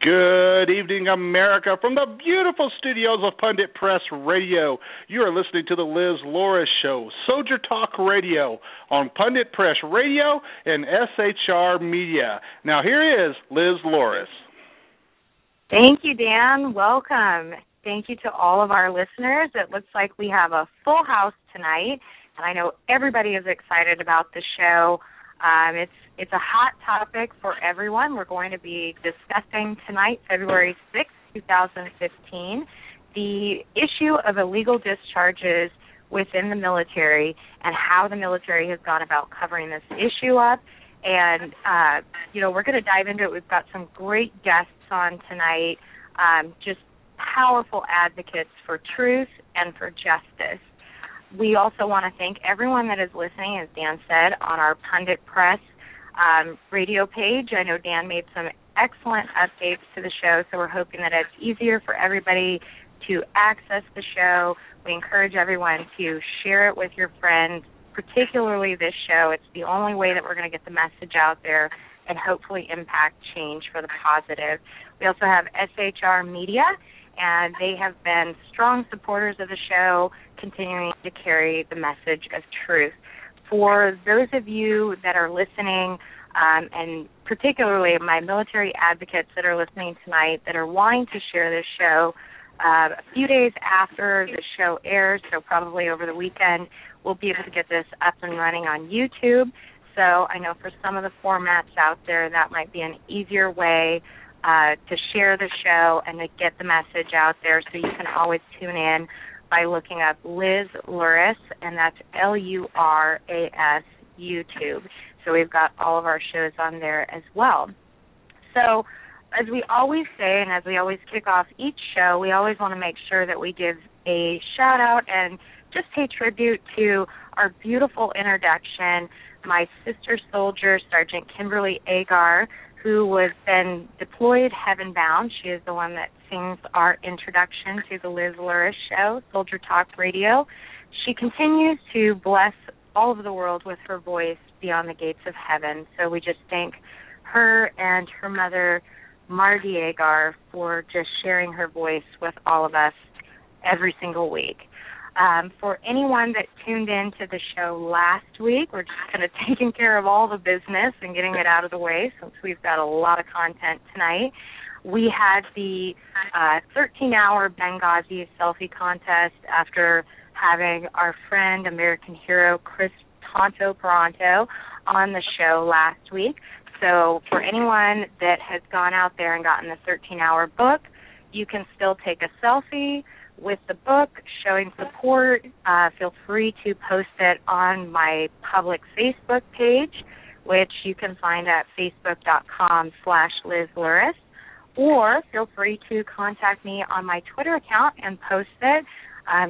Good evening, America. From the beautiful studios of Pundit Press Radio, you are listening to the Liz Luras Show, Soldier Talk Radio on Pundit Press Radio and SHR Media. Now here is Liz Luras. Thank you, Dan. Welcome. Thank you to all of our listeners. It looks like we have a full house tonight, and I know everybody is excited about the show. It's a hot topic for everyone. We're going to be discussing tonight, February 6th, 2015, the issue of illegal discharges within the military and how the military has gone about covering this issue up. And, we're going to dive into it. We've got some great guests on tonight, just powerful advocates for truth and for justice. We also want to thank everyone that is listening, as Dan said, on our Pundit Press radio page. I know Dan made some excellent updates to the show, so we're hoping that it's easier for everybody to access the show. We encourage everyone to share it with your friends, particularly this show. It's the only way that we're going to get the message out there and hopefully impact change for the positive. We also have SHR Media, and they have been strong supporters of the show, continuing to carry the message of truth. For those of you that are listening, and particularly my military advocates that are listening tonight that are wanting to share this show, a few days after the show airs, so probably over the weekend, we'll be able to get this up and running on YouTube. So I know for some of the formats out there, that might be an easier way to share the show and to get the message out there, so you can always tune in by looking up Liz Luras, and that's Luras YouTube. So we've got all of our shows on there as well. So as we always say, and as we always kick off each show, we always want to make sure that we give a shout-out and just pay tribute to our beautiful introduction, my sister soldier, Sergeant Kimberly Agar, who was then deployed heaven-bound. She is the one that sings our introduction to the Liz Luras Show, Soldier Talk Radio. She continues to bless all over the world with her voice beyond the gates of heaven. So we just thank her and her mother, Margie Agar, for just sharing her voice with all of us every single week. For anyone that tuned in to the show last week, we're just kind of taking care of all the business and getting it out of the way since we've got a lot of content tonight. We had the 13-hour Benghazi selfie contest after having our friend, American hero, Chris Tonto Peranto, on the show last week. So for anyone that has gone out there and gotten the 13-hour book, you can still take a selfie with the book showing support. Feel free to post it on my public Facebook page, which you can find at facebook.com/Liz Luras, or feel free to contact me on my Twitter account and post it.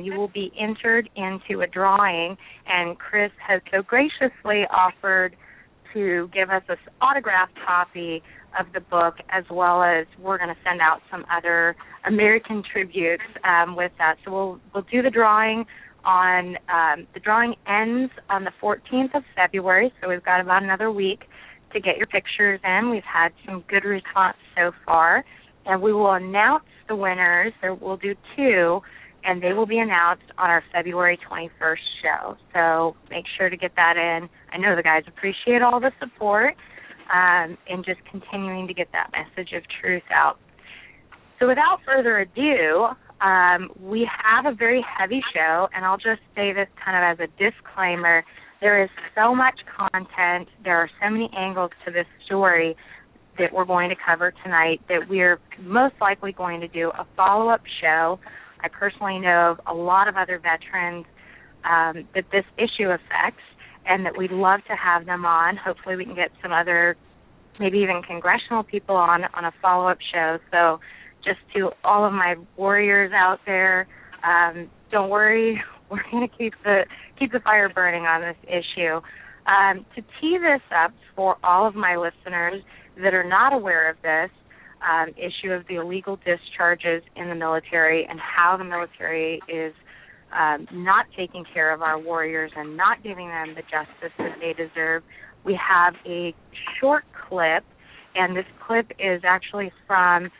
You will be entered into a drawing, and Chris has so graciously offered to give us an autographed copy of the book, as well as we're going to send out some other American tributes with that. So we'll do the drawing on, the drawing ends on the 14th of February, so we've got about another week to get your pictures in. We've had some good response so far, and we will announce the winners. We'll do two, and they will be announced on our February 21st show. So make sure to get that in. I know the guys appreciate all the support and just continuing to get that message of truth out. So without further ado, we have a very heavy show, and I'll just say this kind of as a disclaimer. There is so much content. There are so many angles to this story that we're going to cover tonight that we're most likely going to do a follow-up show. I personally know of a lot of other veterans that this issue affects, and that we'd love to have them on. Hopefully we can get some other, maybe even congressional people on a follow-up show. So just to all of my warriors out there, don't worry, we're going to keep the fire burning on this issue. To tee this up for all of my listeners that are not aware of this issue of the illegal discharges in the military and how the military is not taking care of our warriors and not giving them the justice that they deserve, we have a short clip, and this clip is actually from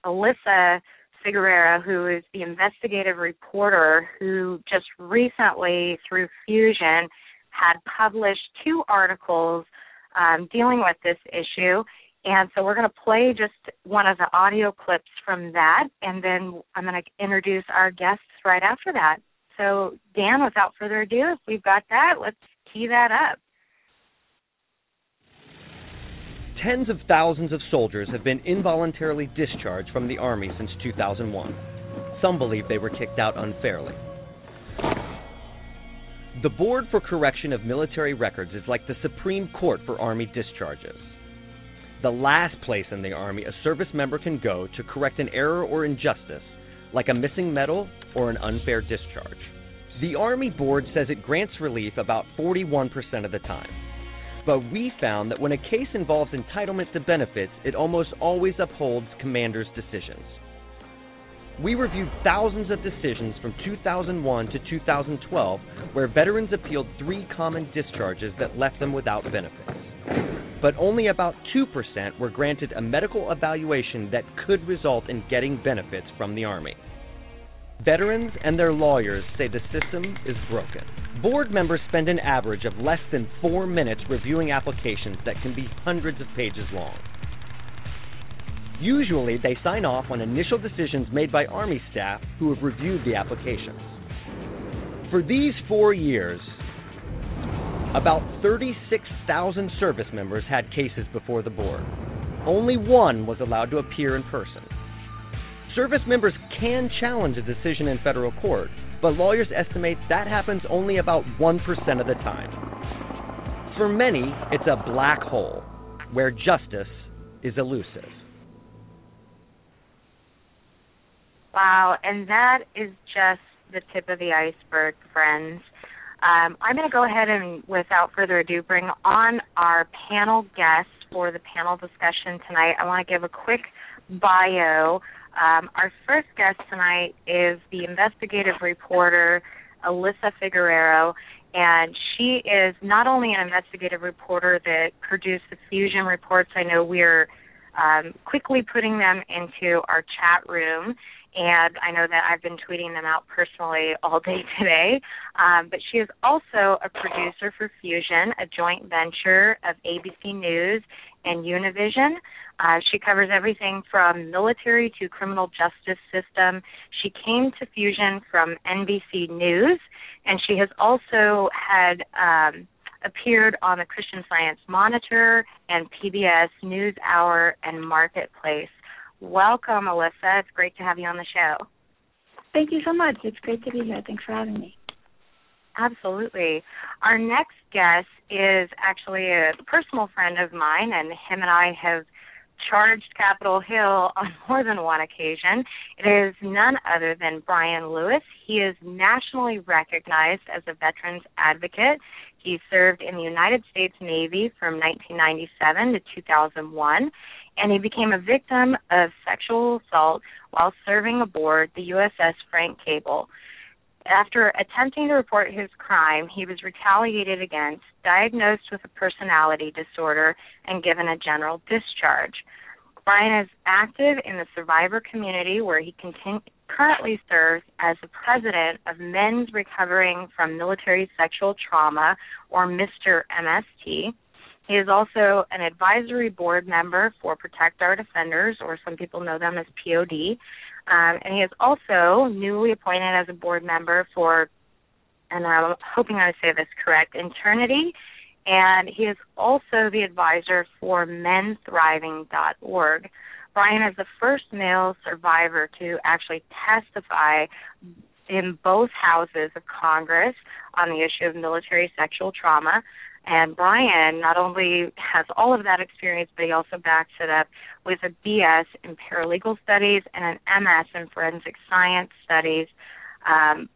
Alyssa Figueroa, who is the investigative reporter who just recently, through Fusion, had published 2 articles dealing with this issue. And so we're going to play just one of the audio clips from that, and then I'm going to introduce our guests right after that. So, Dan, without further ado, if we've got that, let's tee that up. Tens of thousands of soldiers have been involuntarily discharged from the Army since 2001. Some believe they were kicked out unfairly. The Board for Correction of Military Records is like the Supreme Court for Army discharges. The last place in the Army a service member can go to correct an error or injustice, like a missing medal or an unfair discharge. The Army Board says it grants relief about 41% of the time. But we found that when a case involves entitlement to benefits, it almost always upholds commanders' decisions. We reviewed thousands of decisions from 2001 to 2012 where veterans appealed 3 common discharges that left them without benefits. But only about 2% were granted a medical evaluation that could result in getting benefits from the Army. Veterans and their lawyers say the system is broken. Board members spend an average of less than 4 minutes reviewing applications that can be hundreds of pages long. Usually, they sign off on initial decisions made by Army staff who have reviewed the applications. For these 4 years, about 36,000 service members had cases before the board. Only 1 was allowed to appear in person. Service members can challenge a decision in federal court, but lawyers estimate that happens only about 1% of the time. For many, it's a black hole where justice is elusive. Wow, and that is just the tip of the iceberg, friends. I'm going to go ahead and, without further ado, bring on our panel guest for the panel discussion tonight. I want to give a quick bio. Our first guest tonight is the investigative reporter, Alyssa Figueroa, and she is not only an investigative reporter that produced the Fusion reports. I know we're quickly putting them into our chat room, and I know that I've been tweeting them out personally all day today. But she is also a producer for Fusion, a joint venture of ABC News and Univision. She covers everything from military to criminal justice system. She came to Fusion from NBC News, and she has also had appeared on the Christian Science Monitor and PBS NewsHour and Marketplace. Welcome, Alyssa. It's great to have you on the show. Thank you so much. It's great to be here. Thanks for having me. Absolutely. Our next guest is actually a personal friend of mine, and him and I have charged Capitol Hill on more than one occasion. It is none other than Brian Lewis. He is nationally recognized as a veterans advocate. He served in the United States Navy from 1997 to 2001, and he became a victim of sexual assault while serving aboard the USS Frank Cable. After attempting to report his crime, he was retaliated against, diagnosed with a personality disorder, and given a general discharge. Brian is active in the survivor community where he currently serves as the president of Men's Recovering from Military Sexual Trauma, or Mr. MST. He is also an advisory board member for Protect Our Defenders, or some people know them as POD. And he is also newly appointed as a board member for, and I'm hoping I say this correct, Eternity, and he is also the advisor for menthriving.org. Brian is the first male survivor to actually testify in both houses of Congress on the issue of military sexual trauma. And Brian not only has all of that experience, but he also backs it up with a BS in paralegal studies and an MS in forensic science studies,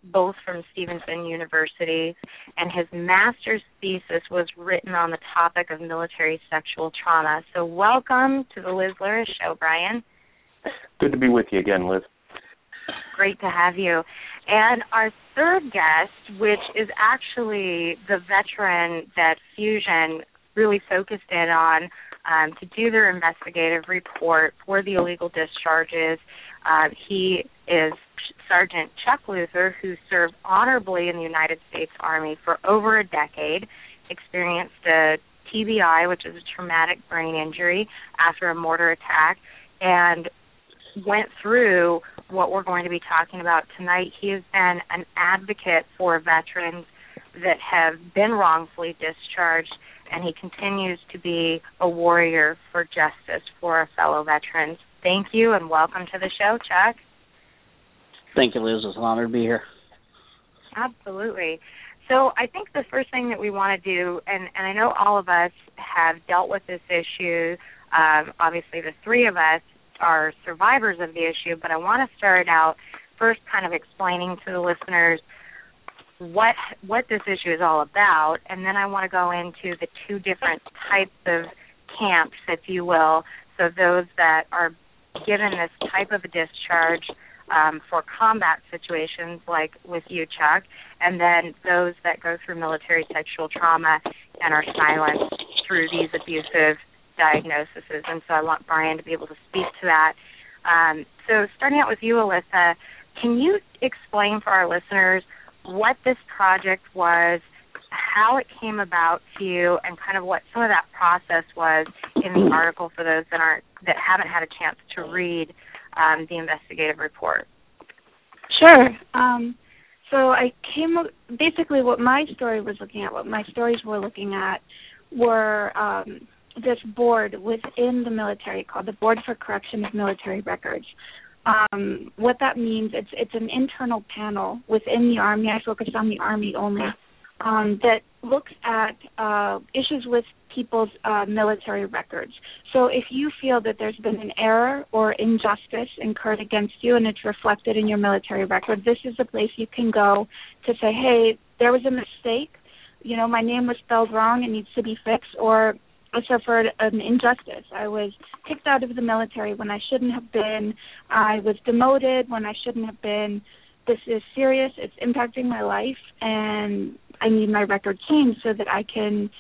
both from Stevenson University. And his master's thesis was written on the topic of military sexual trauma. So welcome to the Liz Luras Show, Brian. Good to be with you again, Liz. Great to have you. And our third guest, which is actually the veteran that Fusion really focused in on, to do their investigative report for the illegal discharges. He is Sergeant Chuck Luther, who served honorably in the United States Army for over a decade, experienced a TBI, which is a traumatic brain injury, after a mortar attack, and went through what we're going to be talking about tonight. He has been an advocate for veterans that have been wrongfully discharged, and he continues to be a warrior for justice for our fellow veterans. Thank you, and welcome to the show, Chuck. Thank you, Liz. It's an honor to be here. Absolutely. So I think the first thing that we want to do, and I know all of us have dealt with this issue, obviously the three of us are survivors of the issue, but I want to start out first kind of explaining to the listeners what this issue is all about, and then I want to go into the two different types of camps, if you will, so those that are given this type of a discharge for combat situations like with you, Chuck, and then those that go through military sexual trauma and are silenced through these abusive diagnoses. And so I want Brian to be able to speak to that. So starting out with you, Alyssa, can you explain for our listeners what this project was, how it came about to you, and kind of what some of that process was in the article for those that haven't had a chance to read the investigative report? Sure. So I basically what my stories were looking at were this board within the military called the Board for Correction of Military Records. What that means, it's an internal panel within the Army. I focused on the Army only, that looks at issues with people's military records. So if you feel that there's been an error or injustice incurred against you and it's reflected in your military record, this is the place you can go to say, hey, there was a mistake. You know, my name was spelled wrong. It needs to be fixed. Or I suffered an injustice. I was kicked out of the military when I shouldn't have been. I was demoted when I shouldn't have been. This is serious. It's impacting my life, and I need my record changed so that I can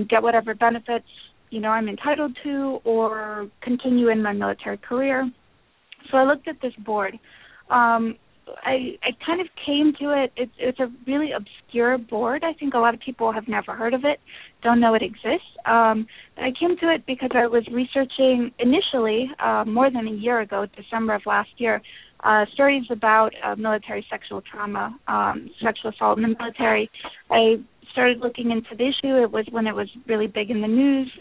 get whatever benefits, I'm entitled to or continue in my military career. So I looked at this board. I kind of came to it. It's a really obscure board. I think a lot of people have never heard of it, don't know it exists. But I came to it because I was researching initially, more than a year ago, December of last year, stories about military sexual trauma, sexual assault in the military. I started looking into the issue. It was when it was really big in the news.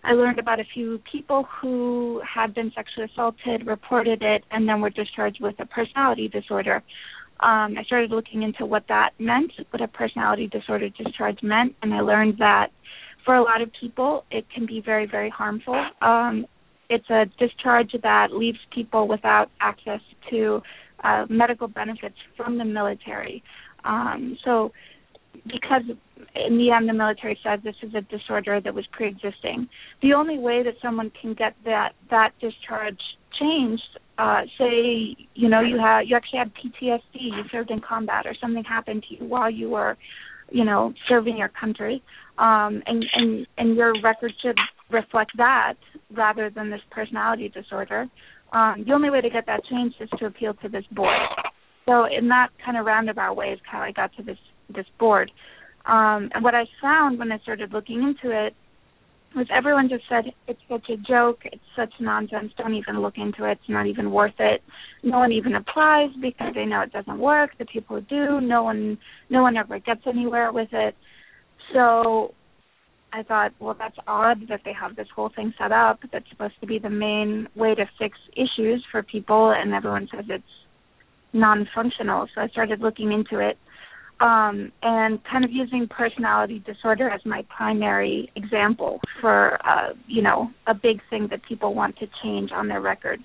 I learned about a few people who had been sexually assaulted, reported it, and then were discharged with a personality disorder. I started looking into what that meant, what a personality disorder discharge meant, and I learned that for a lot of people it can be very, very harmful. It's a discharge that leaves people without access to medical benefits from the military. So because in the end the military said this is a disorder that was pre-existing, the only way that someone can get that discharge changed, say, you actually had PTSD, you served in combat, or something happened to you while you were, serving your country, and your record should reflect that rather than this personality disorder. The only way to get that changed is to appeal to this board. So in that kind of roundabout way is how I got to this board. And what I found when I started looking into it was everyone just said, it's such a joke, it's such nonsense, don't even look into it, it's not even worth it. No one even applies because they know it doesn't work. The people who do, no one ever gets anywhere with it. So I thought, well, that's odd that they have this whole thing set up that's supposed to be the main way to fix issues for people, and everyone says it's non-functional. So I started looking into it, and kind of using personality disorder as my primary example for, a big thing that people want to change on their records.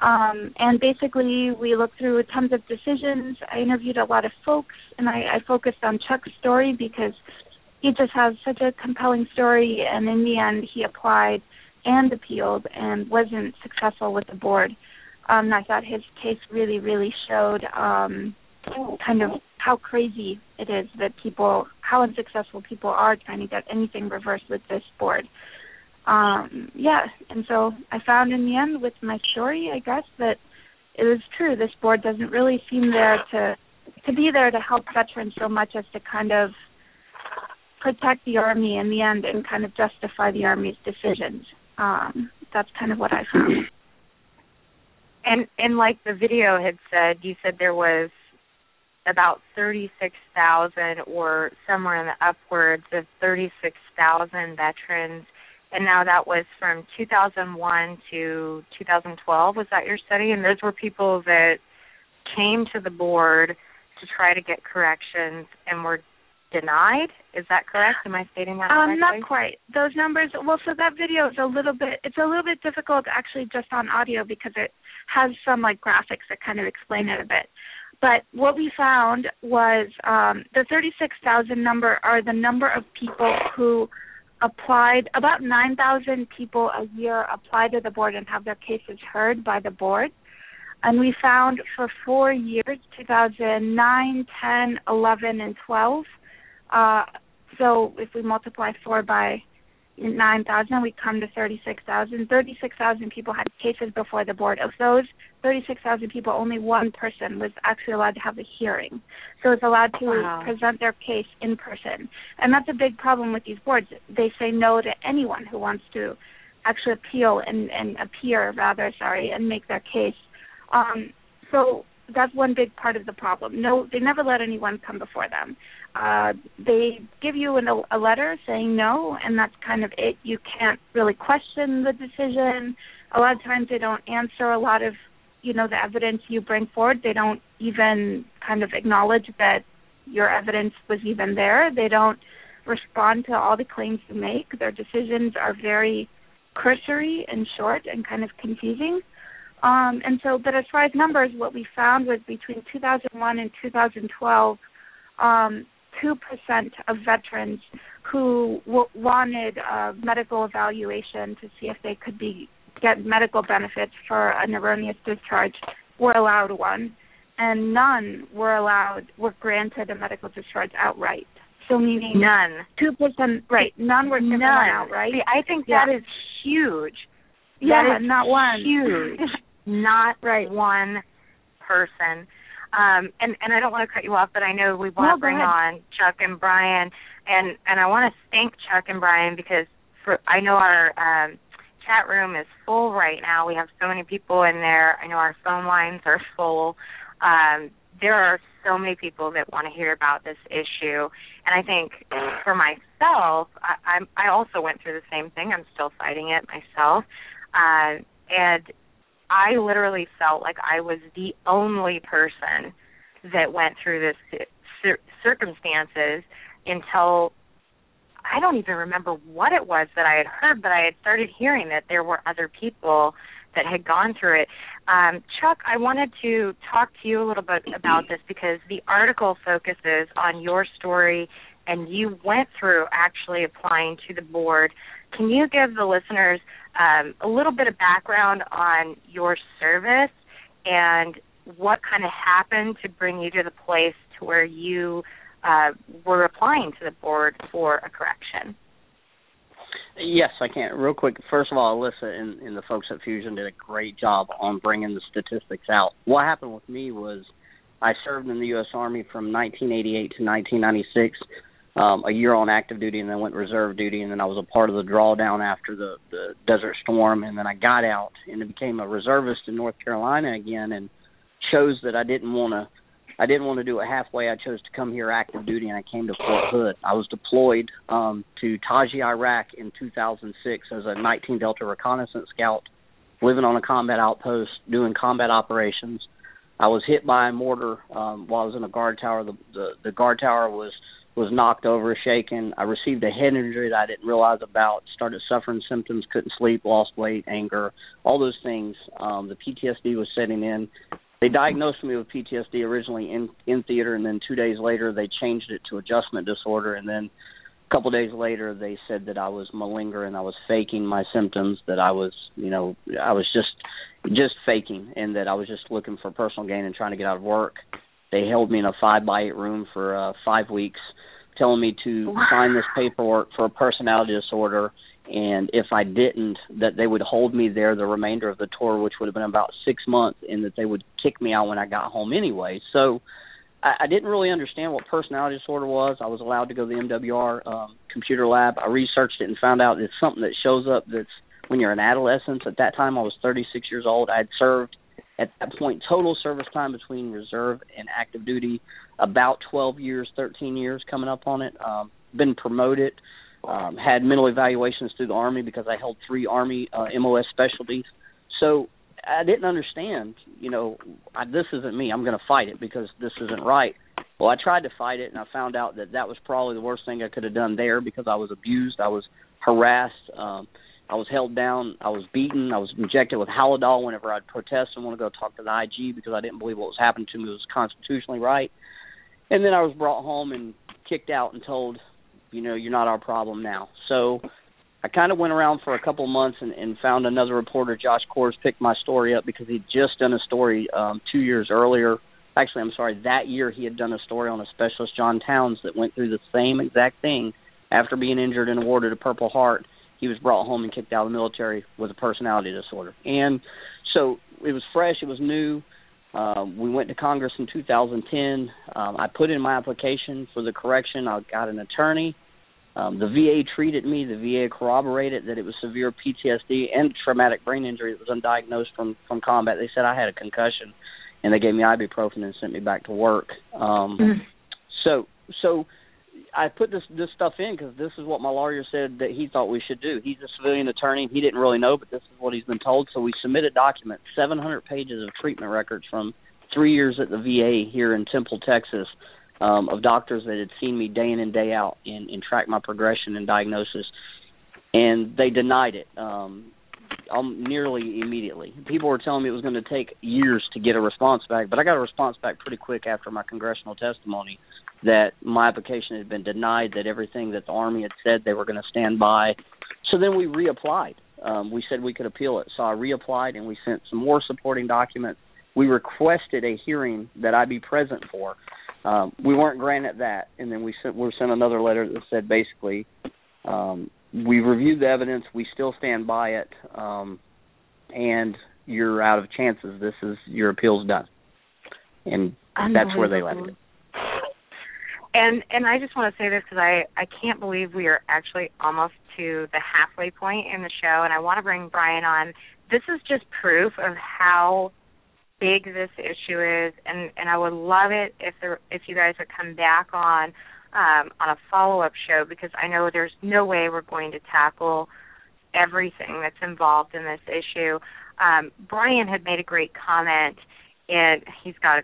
And basically we looked through tons of decisions. I interviewed a lot of folks, and I focused on Chuck's story because he just has such a compelling story, and in the end he applied and appealed and wasn't successful with the board. And I thought his case really, really showed kind of how crazy it is that how unsuccessful people are trying to get anything reversed with this board. And so I found in the end with my story, I guess, that it was true. This board doesn't really seem there to be there to help veterans so much as to kind of protect the Army in the end and kind of justify the Army's decisions. That's kind of what I found. And like the video had said, you said there was about 36,000 or somewhere in the upwards of 36,000 veterans, and now that was from 2001 to 2012. Was that your study? And those were people that came to the board to try to get corrections and were denied. Is that correct? Am I stating that correctly? Not quite. Those numbers, so that video is a little bit difficult actually just on audio because it has some like graphics that kind of explain it a bit. But what we found was the 36,000 number are the number of people who applied. About 9,000 people a year apply to the board and have their cases heard by the board. And we found for 4 years, 2009, 10, 11, and 12. So if we multiply 4 by 9,000, we come to 36,000. 36,000 people had cases before the board. Of those 36,000 people, only one person was actually allowed to have a hearing. So it's allowed to present their case in person. And that's a big problem with these boards. They say no to anyone who wants to actually appeal and make their case. So that's one big part of the problem. No, they never let anyone come before them. They give you a letter saying no, and that's kind of it. You can't really question the decision. A lot of times they don't answer a lot of, the evidence you bring forward. They don't even kind of acknowledge that your evidence was even there. They don't respond to all the claims you make. Their decisions are very cursory and short and kind of confusing. But as far as numbers, what we found was between 2001 and 2012, 2% of veterans who wanted a medical evaluation to see if they could get medical benefits for an erroneous discharge were allowed one, and none were granted a medical discharge outright. So meaning none. 2%, right? None were given one outright. See, I think that is huge. Yeah, not one. Huge. Not one person. And I don't want to cut you off, but I know we want to bring on Chuck and Brian, and I want to thank Chuck and Brian because I know our chat room is full right now. We have so many people in there. I know our phone lines are full. There are so many people that want to hear about this issue, and I think for myself, I also went through the same thing. I'm still fighting it myself, and I literally felt like I was the only person that went through this circumstances until I don't even remember what it was that I had heard, but I had started hearing that there were other people that had gone through it. Chuck, I wanted to talk to you a little bit about this because the article focuses on your story and you went through actually applying to the board. Can you give the listeners a little bit of background on your service and what kind of happened to bring you to the place to where you were applying to the board for a correction? Yes, I can. Real quick, first of all, Alyssa and the folks at Fusion did a great job on bringing the statistics out. What happened with me was I served in the U.S. Army from 1988 to 1996, a year on active duty, and then went reserve duty, and then I was a part of the drawdown after the Desert Storm, and then I got out and became a reservist in North Carolina again, and chose that I didn't want to do it halfway. I chose to come here active duty, and I came to Fort Hood. I was deployed to Taji, Iraq in 2006 as a 19 Delta reconnaissance scout, living on a combat outpost, doing combat operations. I was hit by a mortar while I was in a guard tower. The guard tower was knocked over, shaken. I received a head injury that I didn't realize about, started suffering symptoms, couldn't sleep, lost weight, anger, all those things. The PTSD was setting in. They diagnosed me with PTSD originally in theater, and then 2 days later they changed it to adjustment disorder, and then a couple of days later they said that I was malingering, I was faking my symptoms, that I was just faking, and that I was just looking for personal gain and trying to get out of work. They held me in a 5-by-8 room for 5 weeks, telling me to sign this paperwork for a personality disorder and if I didn't, that they would hold me there the remainder of the tour, which would have been about 6 months, and that they would kick me out when I got home anyway. So I didn't really understand what personality disorder was. I was allowed to go to the MWR computer lab. I researched it and found out it's something that shows up that's when you're an adolescent. At that time, I was 36 years old. I had served, at that point, total service time between reserve and active duty, about 12 years, 13 years coming up on it. Been promoted, had mental evaluations through the Army because I held 3 Army MOS specialties. So I didn't understand, this isn't me. I'm going to fight it because this isn't right. Well, I tried to fight it, and I found out that was probably the worst thing I could have done there because I was abused. I was harassed. I was held down. I was beaten. I was injected with Halidol whenever I'd protest and want to go talk to the IG because I didn't believe what was happening to me was constitutionally right. And then I was brought home and kicked out and told, you're not our problem now. So I kind of went around for a couple of months and found another reporter, Josh Kors, picked my story up because he'd just done a story 2 years earlier. Actually, I'm sorry, that year he had done a story on a specialist, John Towns, that went through the same exact thing. After being injured and awarded a Purple Heart, he was brought home and kicked out of the military with a personality disorder. And so it was fresh, it was new. We went to Congress in 2010. I put in my application for the correction. I got an attorney. The VA treated me. The VA corroborated that it was severe PTSD and traumatic brain injury that was undiagnosed from combat. They said I had a concussion, and they gave me ibuprofen and sent me back to work. So I put this stuff in because this is what my lawyer said that he thought we should do. He's a civilian attorney. He didn't really know, but this is what he's been told. So we submitted documents, 700 pages of treatment records from 3 years at the VA here in Temple, Texas, of doctors that had seen me day in and day out and tracked my progression and diagnosis. And they denied it nearly immediately. People were telling me it was going to take years to get a response back, but I got a response back pretty quick after my congressional testimony that my application had been denied, that everything that the Army had said they were going to stand by. So then we reapplied. We said we could appeal it. So I reapplied, and we sent some more supporting documents. We requested a hearing that I be present for. We weren't granted that, and then we sent another letter that said basically we reviewed the evidence, we still stand by it, and you're out of chances. Your appeal's done. And that's where they left it. And I just want to say this because I can't believe we are actually almost to the halfway point in the show, and I want to bring Brian on. This is just proof of how big this issue is, and I would love it if you guys would come back on a follow-up show, because I know there's no way we're going to tackle everything that's involved in this issue. Brian had made a great comment, and he's got a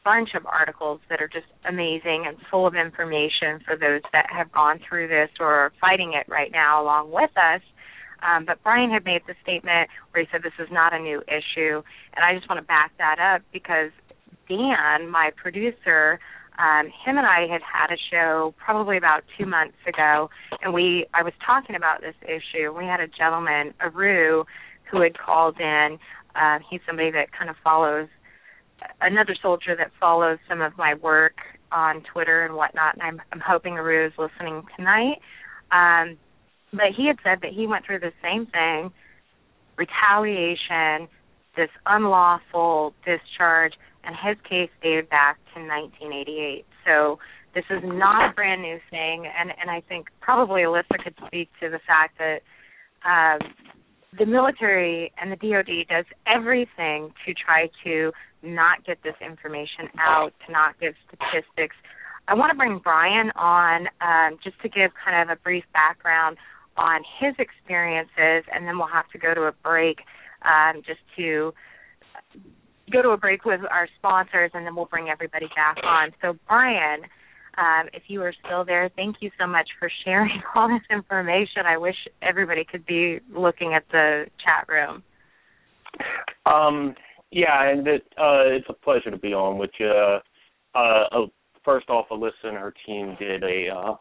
bunch of articles that are just amazing and full of information for those that have gone through this or are fighting it right now along with us. But Brian had made the statement where he said this is not a new issue, and I just want to back that up because Dan, my producer, him and I had a show probably about 2 months ago, and I was talking about this issue. We had a gentleman, Aru, who had called in. He's somebody that kind of follows, another soldier that follows some of my work on Twitter and whatnot, and I'm hoping Aru is listening tonight. But he had said that he went through the same thing, retaliation, this unlawful discharge, and his case dated back to 1988. So this is not a brand new thing, and I think probably Alyssa could speak to the fact that the military and the DOD does everything to try to not get this information out, to not give statistics. I want to bring Brian on just to give kind of a brief background on his experiences, and then we'll have to go to a break just to go to a break with our sponsors, and then we'll bring everybody back on. So, Brian, if you are still there, thank you so much for sharing all this information. I wish everybody could be looking at the chat room. Yeah, and it's a pleasure to be on with you. First off, Alyssa and her team did a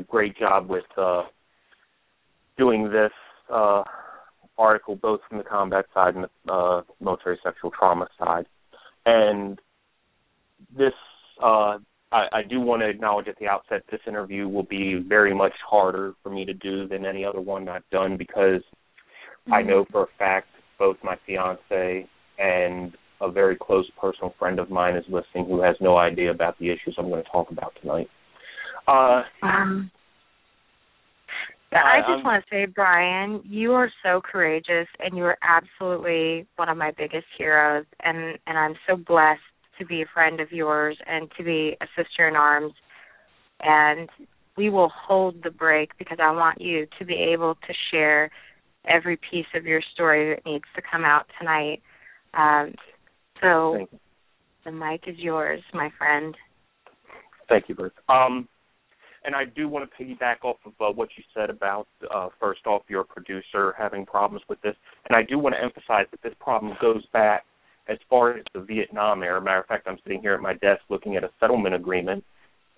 great job with doing this article, both from the combat side and the military sexual trauma side. And this, I do want to acknowledge at the outset this interview will be very much harder for me to do than any other one I've done because I know for a fact both my fiance and a very close personal friend of mine is listening who has no idea about the issues I'm going to talk about tonight. I just want to say, Brian, you are so courageous, and you are absolutely one of my biggest heroes, and I'm so blessed to be a friend of yours and to be a sister in arms. And we will hold the break because I want you to be able to share every piece of your story that needs to come out tonight. So the mic is yours, my friend. Thank you, Bert. And I do want to piggyback off of what you said about, first off, your producer having problems with this. And I do want to emphasize that this problem goes back as far as the Vietnam era. Matter of fact, I'm sitting here at my desk looking at a settlement agreement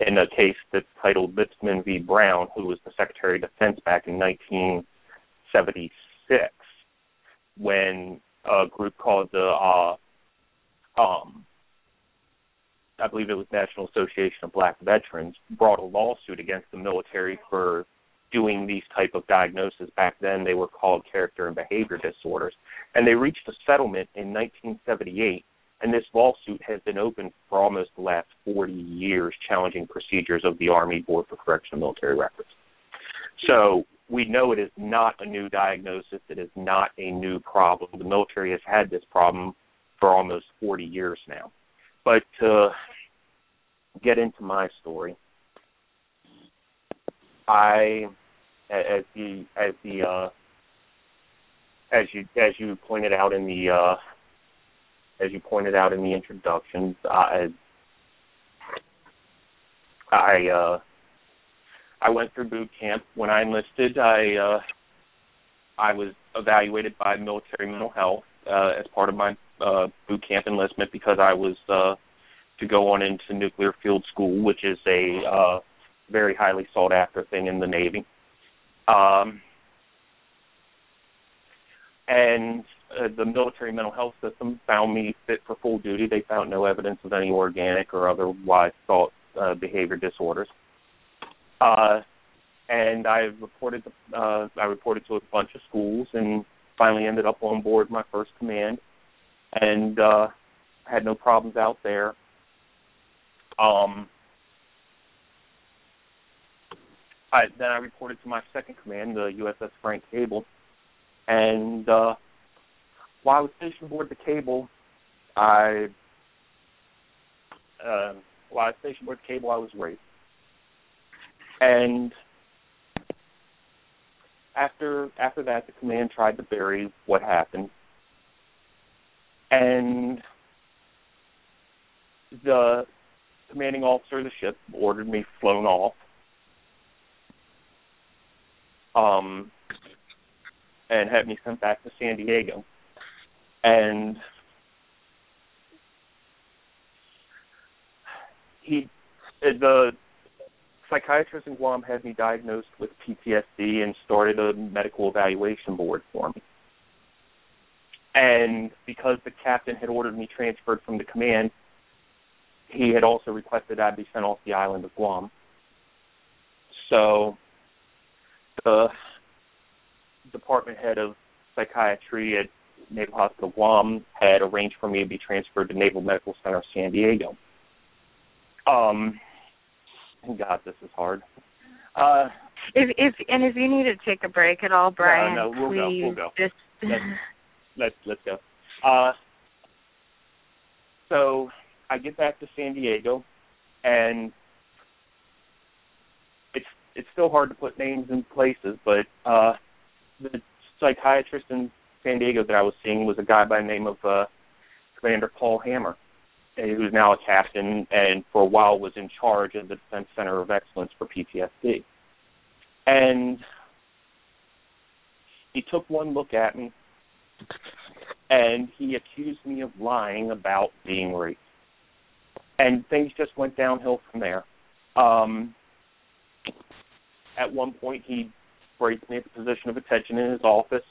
in a case that's titled Lipsman v. Brown, who was the Secretary of Defense back in 1976, when a group called the I believe it was National Association of Black Veterans, brought a lawsuit against the military for doing these type of diagnoses. Back then they were called character and behavior disorders. And they reached a settlement in 1978, and this lawsuit has been open for almost the last 40 years, challenging procedures of the Army Board for Correction of Military Records. So we know it is not a new diagnosis. It is not a new problem. The military has had this problem for almost 40 years now. But to get into my story, as you pointed out in the introductions, I went through boot camp. When I enlisted, I was evaluated by military mental health as part of my boot camp enlistment because I was to go on into nuclear field school, which is a very highly sought after thing in the Navy. And the military mental health system found me fit for full duty. They found no evidence of any organic or otherwise thought behavior disorders. And I reported to a bunch of schools and finally ended up on board my first command and had no problems out there. Then I reported to my second command, the USS Frank Cable, and while I was stationed aboard the Cable, I was raped. And after that, the command tried to bury what happened, and the commanding officer of the ship ordered me flown off. And had me sent back to San Diego. And the psychiatrist in Guam had me diagnosed with PTSD and started a medical evaluation board for me. And because the captain had ordered me transferred from the command, he had also requested I be sent off the island of Guam. So the department head of psychiatry at Naval Hospital Guam had arranged for me to be transferred to Naval Medical Center San Diego. God, this is hard. If you need to take a break at all, Brian, no, we'll go. Just let's go. So I get back to San Diego, and it's still hard to put names in places, but the psychiatrist in San Diego that I was seeing was a guy by the name of Commander Paul Hammer, who's now a captain and for a while was in charge of the Defense Center of Excellence for PTSD. And he took one look at me, and he accused me of lying about being raped. And things just went downhill from there. At one point, he braced me at the position of attention in his office.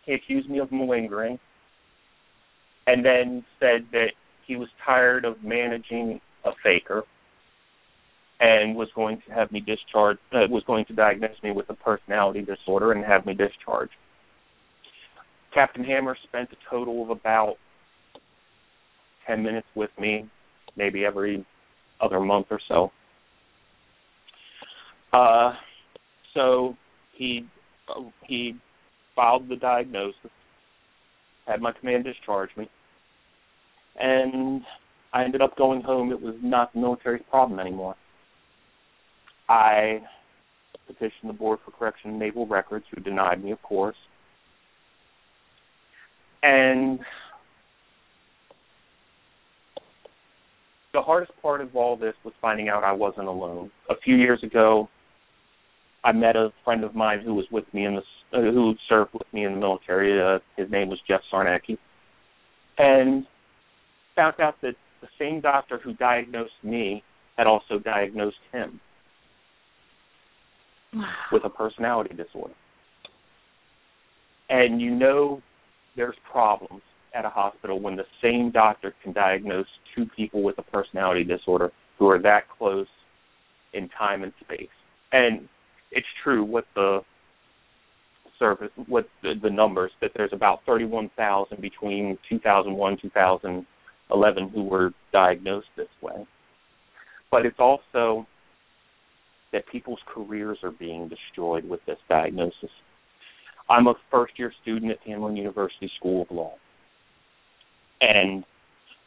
He accused me of malingering, and then said that he was tired of managing a faker, and was going to have me discharged, was going to diagnose me with a personality disorder and have me discharged. Captain Hammer spent a total of about 10 minutes with me, maybe every other month or so. So he filed the diagnosis, had my command discharge me, and I ended up going home. It was not the military's problem anymore. I petitioned the Board for Correction and Naval Records, who denied me, of course. And the hardest part of all this was finding out I wasn't alone. A few years ago, I met a friend of mine who was with me who served with me in the military. His name was Jeff Sarnacki, and found out that the same doctor who diagnosed me had also diagnosed him with a personality disorder. And you know there's problems at a hospital when the same doctor can diagnose two people with a personality disorder who are that close in time and space. And it's true what the numbers, that there's about 31,000 between 2001 and 2011 who were diagnosed this way. But it's also that people's careers are being destroyed with this diagnosis. I'm a first-year student at Hamlin University School of Law. And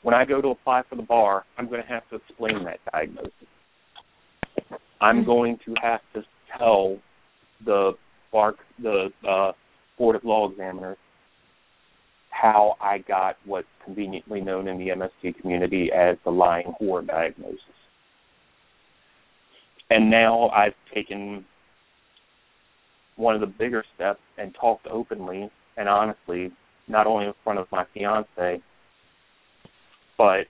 when I go to apply for the bar, I'm going to have to explain that diagnosis. I'm going to have to tell the Board of Law Examiners how I got what's conveniently known in the MST community as the lying whore diagnosis. And now I've taken one of the bigger steps and talked openly and honestly, not only in front of my fiance, but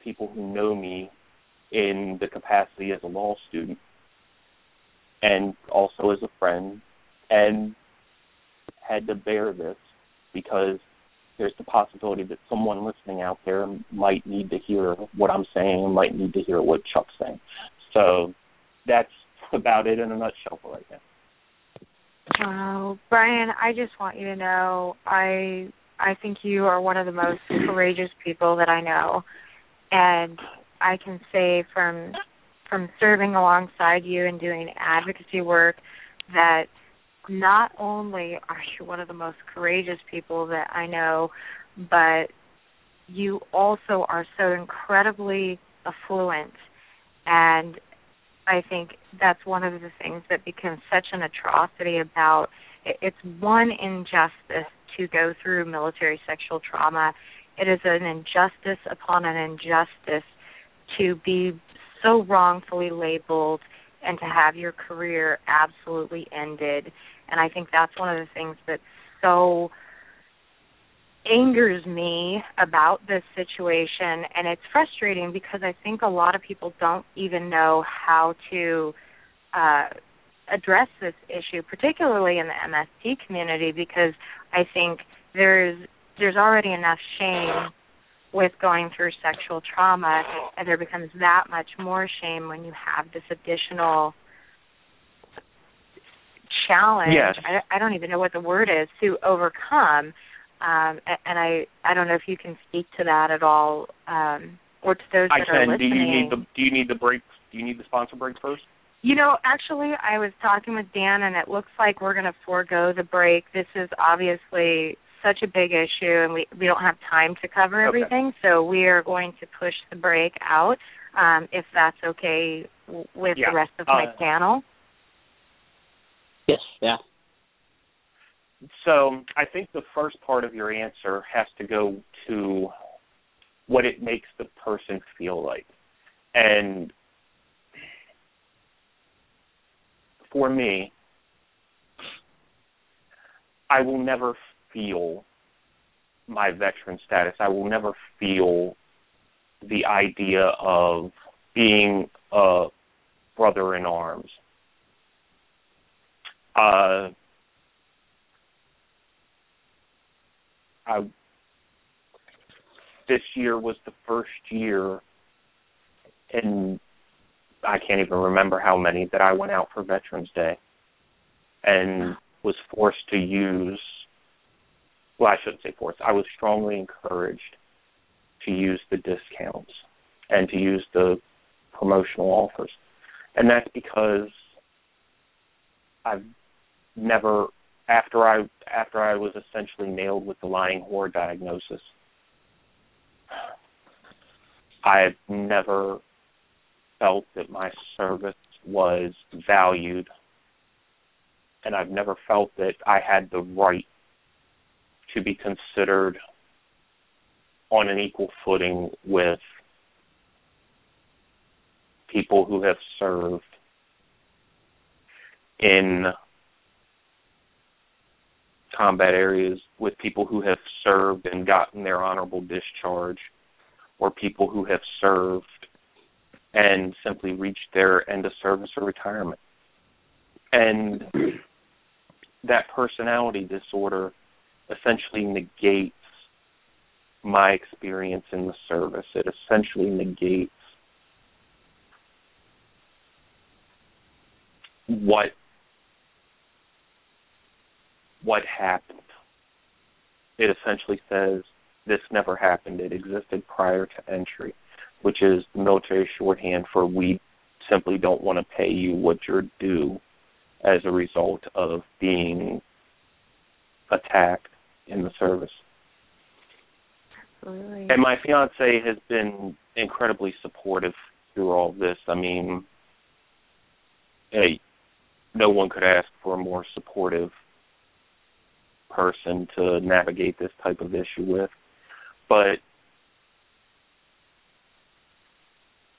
people who know me in the capacity as a law student and also as a friend, and had to bear this because there's the possibility that someone listening out there might need to hear what I'm saying and might need to hear what Chuck's saying. So that's about it in a nutshell for right now. Oh, Brian, I just want you to know I think you are one of the most courageous people that I know, and I can say from serving alongside you and doing advocacy work that not only are you one of the most courageous people that I know, but you also are so incredibly affluent, and I think that's one of the things that becomes such an atrocity about it. It's one injustice to go through military sexual trauma. It is an injustice upon an injustice to be so wrongfully labeled and to have your career absolutely ended. And I think that's one of the things that so angers me about this situation, and it's frustrating because I think a lot of people don't even know how to address this issue, particularly in the MST community, because I think there's already enough shame with going through sexual trauma, and there becomes that much more shame when you have this additional challenge. Yes. I don't even know what the word is, to overcome. And I don't know if you can speak to that at all, or to those that are listening. Do you need the break? Do you need the sponsor break first? You know, actually, I was talking with Dan, and it looks like we're going to forego the break. This is obviously such a big issue, and we don't have time to cover everything, so we are going to push the break out, if that's okay with the rest of my panel. Yes, yeah. So I think the first part of your answer has to go to what it makes the person feel like. And for me, I will never feel my veteran status. I will never feel the idea of being a brother in arms. This year was the first year and I can't even remember how many, that I went out for Veterans Day and was forced to use, well, I shouldn't say forced, I was strongly encouraged to use the discounts and to use the promotional offers. And that's because I've never, after I was essentially nailed with the lying whore diagnosis, I've never felt that my service was valued, and I've never felt that I had the right to be considered on an equal footing with people who have served in combat areas, with people who have served and gotten their honorable discharge, or people who have served and simply reached their end of service or retirement. And that personality disorder essentially negates my experience in the service. It essentially negates what happened. It essentially says this never happened. It existed prior to entry, which is the military shorthand for we simply don't want to pay you what you're due as a result of being attacked in the service. Absolutely. And my fiance has been incredibly supportive through all this. I mean, hey, no one could ask for a more supportive person to navigate this type of issue with. But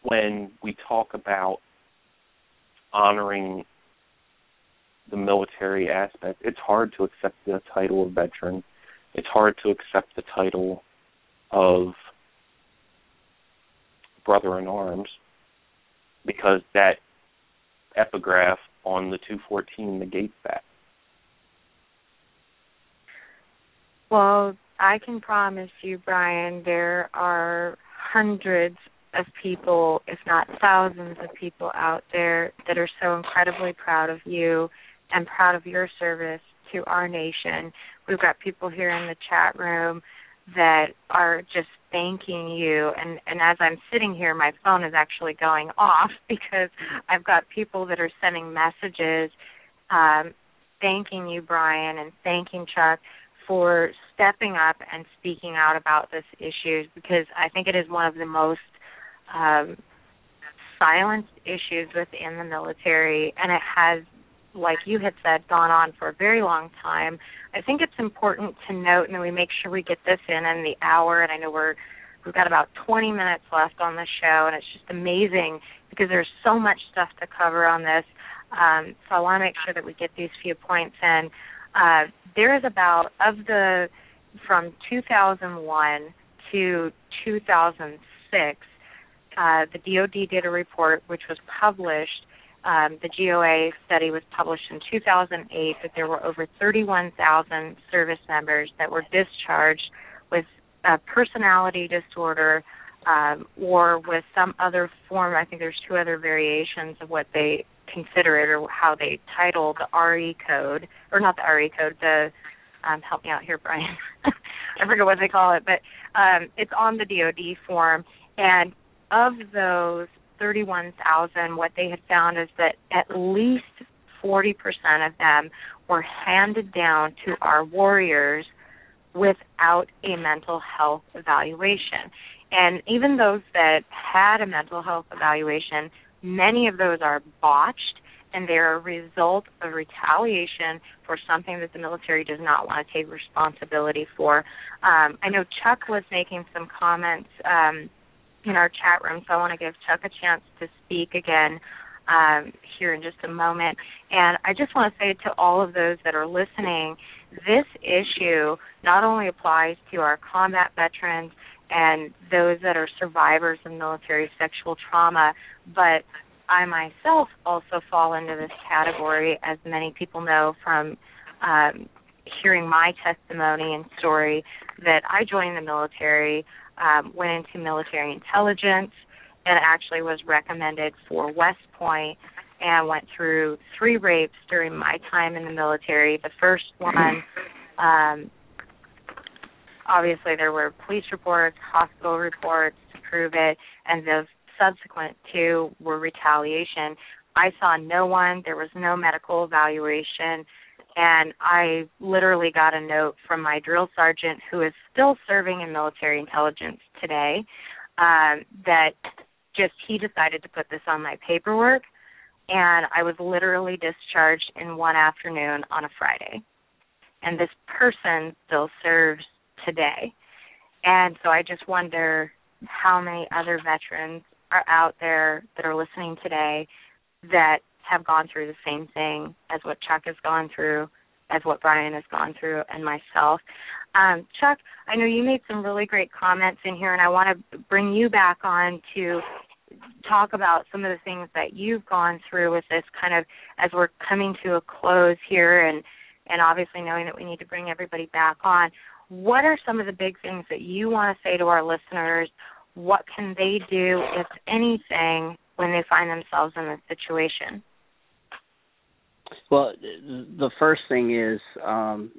when we talk about honoring the military aspect, it's hard to accept the title of veteran. It's hard to accept the title of brother in arms, because that epigraph on the 214 negates that. Well, I can promise you, Brian, there are hundreds of people, if not thousands of people out there that are so incredibly proud of you and proud of your service to our nation. We've got people here in the chat room that are just thanking you. And as I'm sitting here, my phone is actually going off because I've got people that are sending messages thanking you, Brian, and thanking Chuck for stepping up and speaking out about this issue, because I think it is one of the most silenced issues within the military, and it has, like you had said, gone on for a very long time. I think it's important to note, and we make sure we get this in the hour, and I know we've got about 20 minutes left on the show, and it's just amazing because there's so much stuff to cover on this, so I want to make sure that we get these few points in. There is about, from 2001 to 2006, the DOD did a report which was published. The GOA study was published in 2008, that there were over 31,000 service members that were discharged with a personality disorder or with some other form. I think there's two other variations of what they consider it, or how they title the RE code, or not the RE code, the help me out here, Brian. I forget what they call it, but it's on the DOD form. And of those 31,000, what they had found is that at least 40% of them were handed down to our warriors without a mental health evaluation. And even those that had a mental health evaluation, many of those are botched, and they're a result of retaliation for something that the military does not want to take responsibility for. I know Chuck was making some comments in our chat room, so I want to give Chuck a chance to speak again here in just a moment. And I just want to say to all of those that are listening, this issue not only applies to our combat veterans and those that are survivors of military sexual trauma, but I myself also fall into this category, as many people know from hearing my testimony and story, that I joined the military, went into military intelligence, and actually was recommended for West Point and went through 3 rapes during my time in the military. The first one, obviously there were police reports, hospital reports to prove it, and the subsequent 2 were retaliation. I saw no one. There was no medical evaluation. And I literally got a note from my drill sergeant, who is still serving in military intelligence today, that just he decided to put this on my paperwork, and I was literally discharged in one afternoon on a Friday. And this person still serves today. And so I just wonder how many other veterans are out there that are listening today that have gone through the same thing as what Chuck has gone through, as what Brian has gone through, and myself. Chuck, I know you made some really great comments in here, and I want to bring you back on to talk about some of the things that you've gone through with this kind of as we're coming to a close here, and obviously knowing that we need to bring everybody back on. What are some of the big things that you want to say to our listeners? What can they do, if anything, when they find themselves in this situation? Well, the first thing is,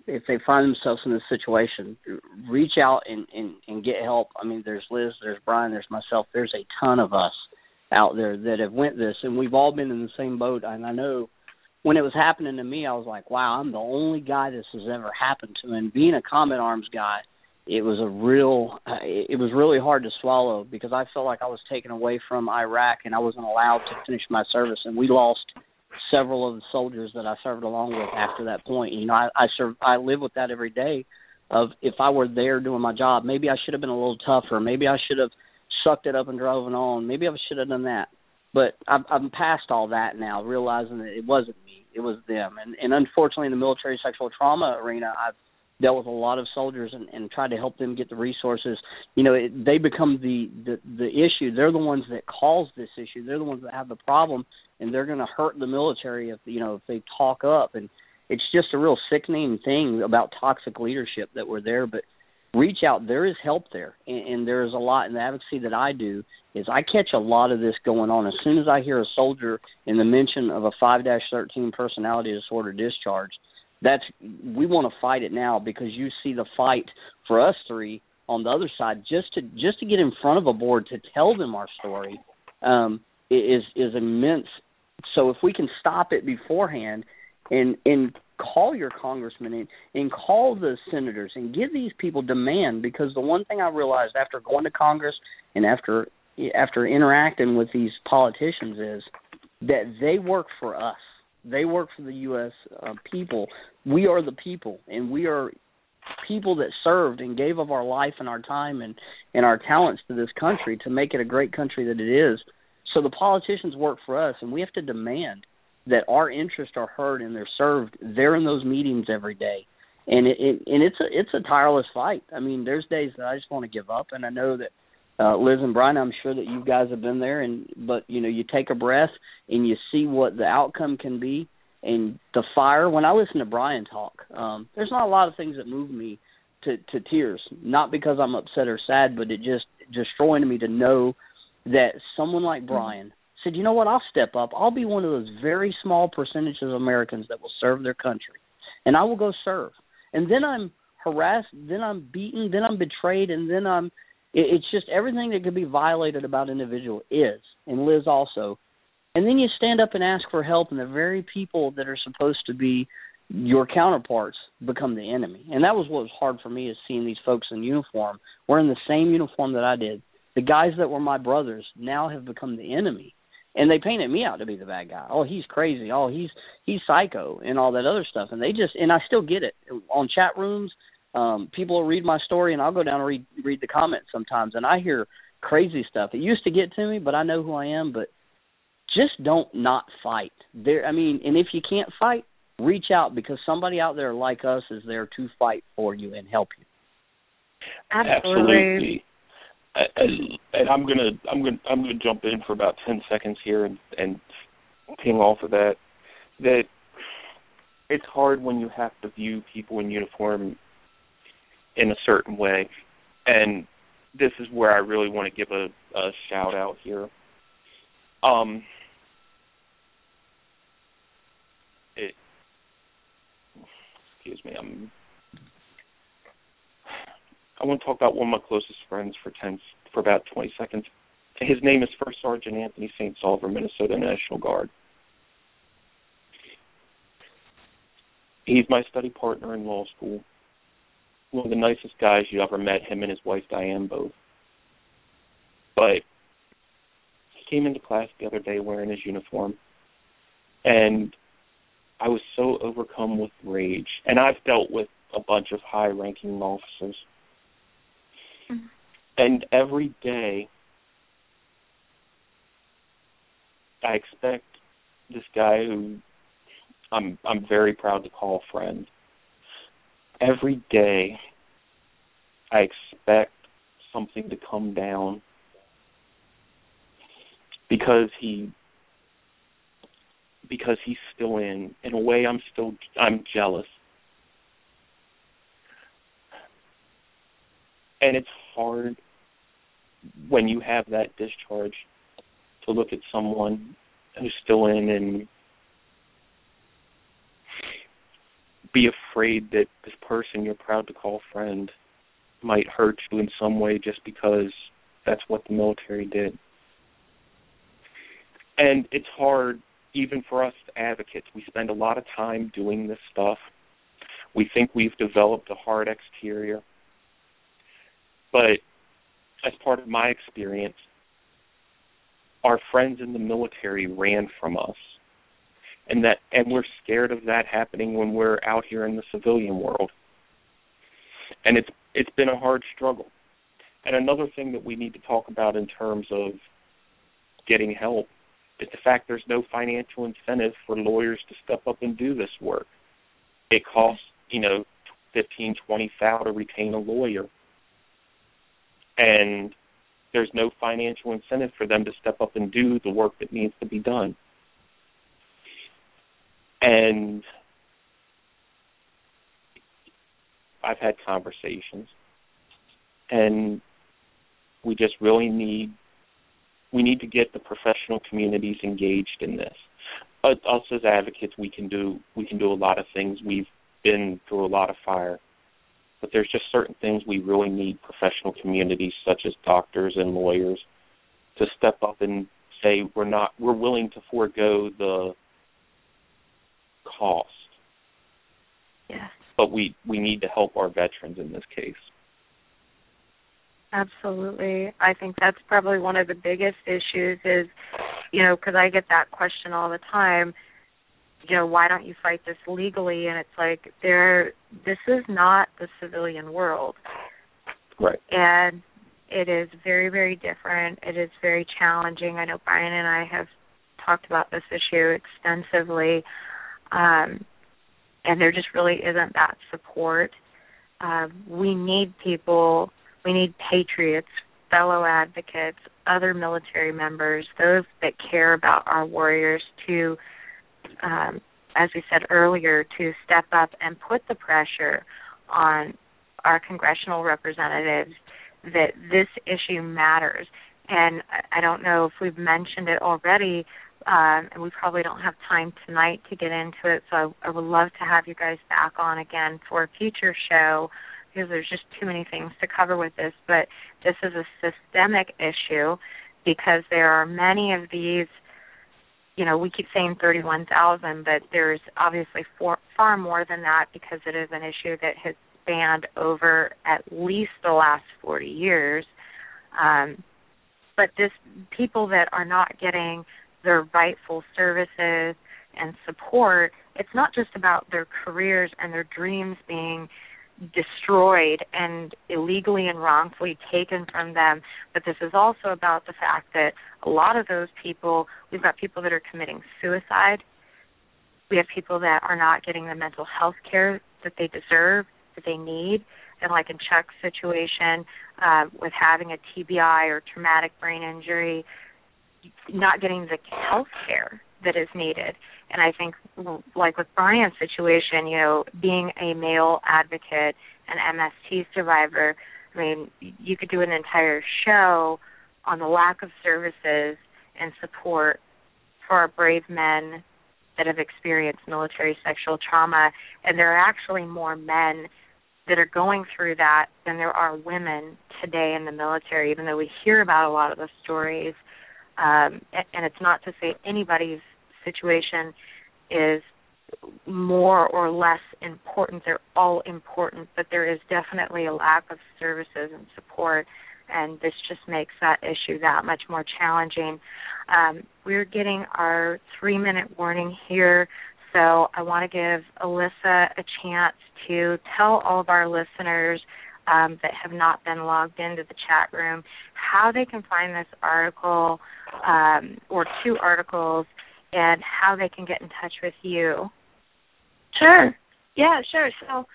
if they find themselves in this situation, reach out and get help. I mean, there's Liz, there's Brian, there's myself. There's a ton of us out there that have went this, and we've all been in the same boat. And I know when it was happening to me, I was like, wow, I'm the only guy this has ever happened to. And being a combat arms guy, it was really hard to swallow, because I felt like I was taken away from Iraq and I wasn't allowed to finish my service, and we lost several of the soldiers that I served along with after that point. You know, I live with that every day of, if I were there doing my job, maybe I should have been a little tougher. Maybe I should have sucked it up and drove it on. Maybe I should have done that. But I'm past all that now, realizing that it wasn't me, it was them. And unfortunately, in the military sexual trauma arena, I've dealt with a lot of soldiers and tried to help them get the resources. You know, they become the issue. They're the ones that cause this issue. They're the ones that have the problem, and they're going to hurt the military if they talk up. And it's just a real sickening thing about toxic leadership that we're there. But reach out. There is help there, and there is a lot. And the advocacy that I do is I catch a lot of this going on. As soon as I hear a soldier in the mention of a 5-13 personality disorder discharge, we want to fight it now, because you see the fight for us 3 on the other side just to get in front of a board to tell them our story is immense. So if we can stop it beforehand and call your congressman and call the senators and give these people demand, because the one thing I realized after going to Congress and after interacting with these politicians is that they work for us. They work for the U.S. People. We are the people, and we are people that served and gave of our life and our time and our talents to this country to make it a great country that it is. So the politicians work for us, and we have to demand that our interests are heard and they're served. They're in those meetings every day, and it's a tireless fight. I mean, there's days that I just want to give up, and I know that Liz and Brian, I'm sure that you guys have been there, but you take a breath and you see what the outcome can be, and the fire. When I listen to Brian talk, there's not a lot of things that move me to tears, not because I'm upset or sad, but it just destroying me to know that someone like Brian said, you know what, I'll step up. I'll be one of those very small percentages of Americans that will serve their country, and I will go serve. And then I'm harassed, then I'm beaten, then I'm betrayed, and then it's just everything that could be violated about an individual is, and Liz also. And then you stand up and ask for help, and the very people that are supposed to be your counterparts become the enemy. And that was what was hard for me, is seeing these folks in uniform, wearing the same uniform that I did. The guys that were my brothers now have become the enemy. And they painted me out to be the bad guy. Oh, he's crazy. Oh, he's psycho, and all that other stuff. And and I still get it. On chat rooms, people will read my story, and I'll go down and read the comments sometimes, and I hear crazy stuff. It used to get to me, but I know who I am. But just don't not fight. And if you can't fight, reach out, because somebody out there like us is there to fight for you and help you. Absolutely. And I'm gonna jump in for about 10 seconds here and ping off of that. That it's hard when you have to view people in uniform in a certain way, and this is where I really want to give a shout out here. Excuse me. I want to talk about one of my closest friends for about 20 seconds. His name is First Sergeant Anthony St. Solver, Minnesota National Guard. He's my study partner in law school. One of the nicest guys you ever met, him and his wife Diane both. But he came into class the other day wearing his uniform, and I was so overcome with rage. And I've dealt with a bunch of high-ranking officers. Mm-hmm. And every day I expect this guy who I'm very proud to call a friend. Every day I expect something to come down because he's still in a way I'm jealous. And it's hard when you have that discharge to look at someone who's still in and be afraid that this person you're proud to call friend might hurt you in some way just because that's what the military did. And it's hard even for us advocates. We spend a lot of time doing this stuff. We think we've developed a hard exterior. But as part of my experience, our friends in the military ran from us. And we're scared of that happening when we're out here in the civilian world. And it's been a hard struggle. And another thing that we need to talk about in terms of getting help is the fact there's no financial incentive for lawyers to step up and do this work. It costs, $15, $20,000 to retain a lawyer. And there's no financial incentive for them to step up and do the work that needs to be done. And I've had conversations, and we just really need to get the professional communities engaged in this. Us as advocates, we can do a lot of things. We've been through a lot of fire, but there's just certain things we really need professional communities such as doctors and lawyers to step up and say we're willing to forego the cost. Yes. But we need to help our veterans in this case. Absolutely. I think that's probably one of the biggest issues is, because I get that question all the time, why don't you fight this legally? And it's like, this is not the civilian world. Right. And it is very, very different. It is very challenging. I know Brian and I have talked about this issue extensively. And there just really isn't that support. We need people, we need patriots, fellow advocates, other military members, those that care about our warriors to, as we said earlier, to step up and put the pressure on our congressional representatives that this issue matters. And I don't know if we've mentioned it already, and we probably don't have time tonight to get into it, so I would love to have you guys back on again for a future show because there's just too many things to cover with this. But this is a systemic issue because there are many of these, we keep saying 31,000, but there's obviously far more than that because it is an issue that has spanned over at least the last 40 years. But people that are not getting their rightful services and support, it's not just about their careers and their dreams being destroyed and illegally and wrongfully taken from them, but this is also about the fact that a lot of those people, we've got people that are committing suicide. We have people that are not getting the mental health care that they deserve, that they need. And like in Chuck's situation, with having a TBI or traumatic brain injury, not getting the health care that is needed. And I think, like with Brian's situation, being a male advocate, an MST survivor, I mean, you could do an entire show on the lack of services and support for our brave men that have experienced military sexual trauma. And there are actually more men that are going through that than there are women today in the military, even though we hear about a lot of the stories. And it's not to say anybody's situation is more or less important. They're all important, but there is definitely a lack of services and support, and this just makes that issue that much more challenging. We're getting our 3-minute warning here, so I want to give Alyssa a chance to tell all of our listeners that have not been logged into the chat room how they can find this article or 2 articles and how they can get in touch with you. Sure. Yeah, sure. So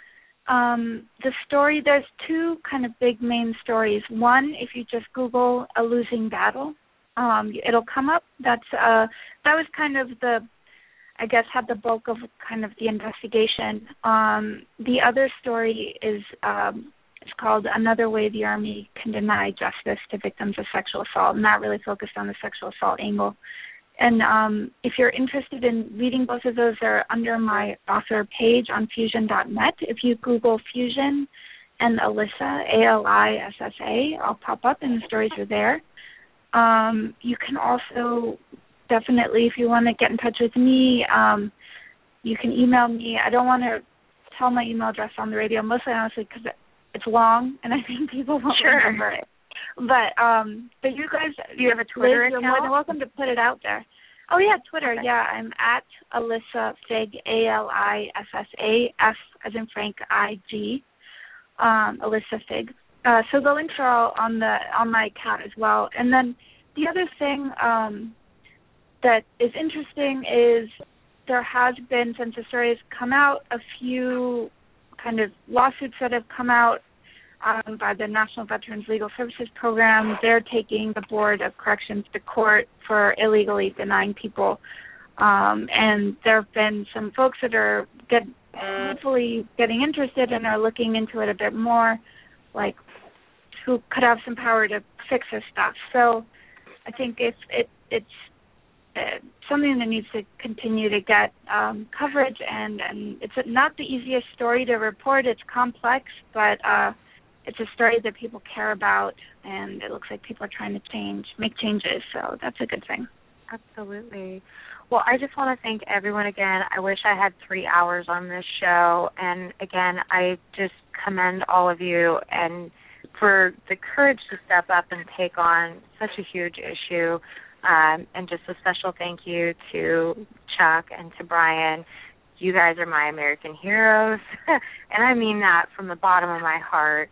the story, there's 2 kind of big main stories. One, if you just Google a losing battle, it'll come up. That was kind of had the bulk of kind of the investigation. The other story is it's called Another Way the Army Can Deny Justice to Victims of Sexual Assault, and that really focused on the sexual assault angle. And if you're interested in reading both of those, they're under my author page on fusion.net. If you Google Fusion and Alyssa, A-L-I-S-S-A, I'll pop up and the stories are there. You can also definitely, if you want to get in touch with me, you can email me. I don't want to tell my email address on the radio, mostly honestly because it's long and I think people won't remember it. But you guys, do you have a Twitter account? You're more than welcome to put it out there. Oh yeah, Twitter. Okay. Yeah, I'm at Alyssa Fig, A-L-I-S-S-A, F as in Frank, I-G, Alyssa Fig. So the links are all on my account as well. And then the other thing that is interesting is there has been, since the story has come out, a few kind of lawsuits that have come out by the National Veterans Legal Services Program. They're taking the Board of Corrections to court for illegally denying people. And there have been some folks that are hopefully getting interested and are looking into it a bit more, like who could have some power to fix this stuff. So I think it's something that needs to continue to get coverage, and it's not the easiest story to report. It's complex, but it's a story that people care about, and it looks like people are trying to make changes, so that's a good thing. Absolutely. Well, I just want to thank everyone again. I wish I had 3 hours on this show, and again, I just commend all of you and for the courage to step up and take on such a huge issue, and just a special thank you to Chuck and to Brian. You guys are my American heroes, and I mean that from the bottom of my heart.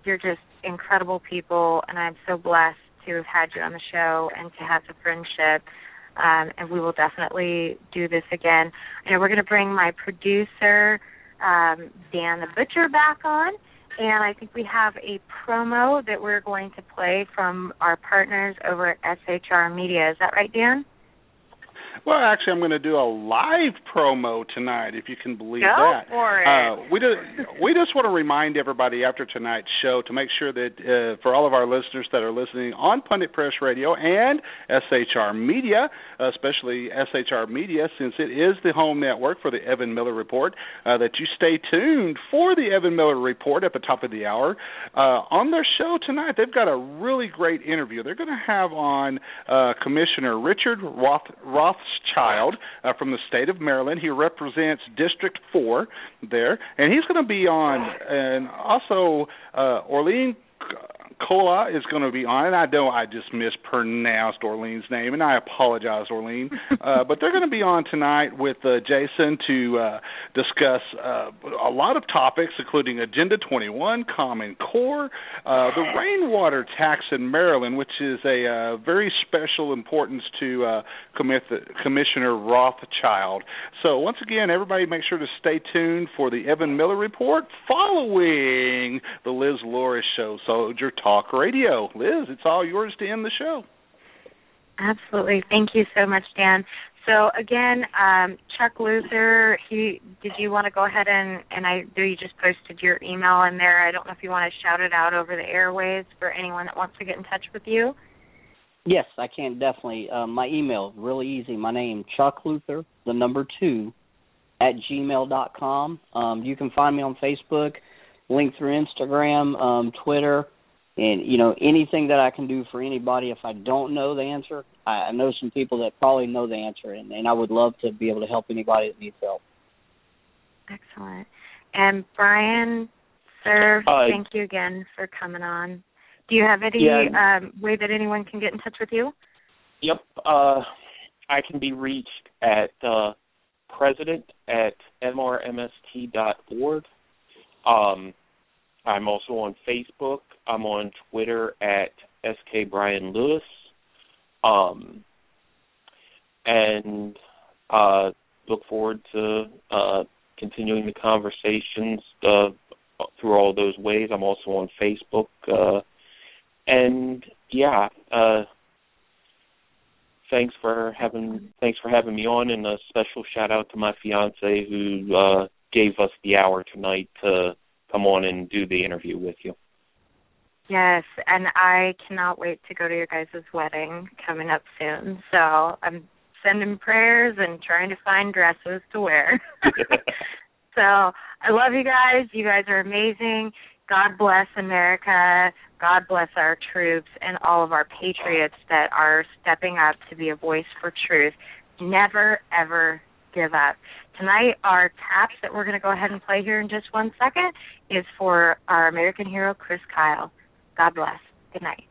You're just incredible people, and I'm so blessed to have had you on the show and to have the friendship, and we will definitely do this again. I know we're going to bring my producer, Dan the Butcher, back on, and I think we have a promo that we're going to play from our partners over at SHR Media. Is that right, Dan? Well, actually, I'm going to do a live promo tonight, if you can believe that. Go for it. We just want to remind everybody after tonight's show to make sure that for all of our listeners that are listening on Pundit Press Radio and SHR Media, especially SHR Media, since it is the home network for the Evan Miller Report, that you stay tuned for the Evan Miller Report at the top of the hour. On their show tonight, they've got a really great interview. They're going to have on Commissioner Richard Rothschild from the state of Maryland. He represents District 4 there, and he's going to be on, and also Orlean Cola is going to be on, and I know I just mispronounced Orlean's name, and I apologize, Orlean, but they're going to be on tonight with Jason to discuss a lot of topics, including Agenda 21, Common Core, the rainwater tax in Maryland, which is a very special importance to Commissioner Rothschild. So once again, everybody make sure to stay tuned for the Evan Miller Report following the Liz Luras Show, Soldier Talk Radio. Liz, it's all yours to end the show. Absolutely. Thank you so much, Dan. So, again, Chuck Loser, did you want to go ahead and I know you just posted your email in there. I don't know if you want to shout it out over the airwaves for anyone that wants to get in touch with you. Yes, I can, definitely. My email, really easy. My name, Chuck Luther, the number 2, @gmail.com. You can find me on Facebook, link through Instagram, Twitter, and, anything that I can do for anybody. If I don't know the answer, I know some people that probably know the answer, and I would love to be able to help anybody that needs help. Excellent. And Brian, sir, thank you again for coming on. Do you have any way that anyone can get in touch with you? Yep. I can be reached at president@mrmst.org. I'm also on Facebook. I'm on Twitter at @skbrianlewis. And look forward to continuing the conversations through all those ways. I'm also on Facebook. Thanks for having me on, and a special shout out to my fiance who gave us the hour tonight to come on and do the interview with you. Yes, and I cannot wait to go to your guys' wedding coming up soon. So I'm sending prayers and trying to find dresses to wear. So I love you guys. You guys are amazing. God bless America. God bless our troops and all of our patriots that are stepping up to be a voice for truth. Never, ever give up. Tonight, our taps that we're going to go ahead and play here in just 1 second is for our American hero, Chris Kyle. God bless. Good night.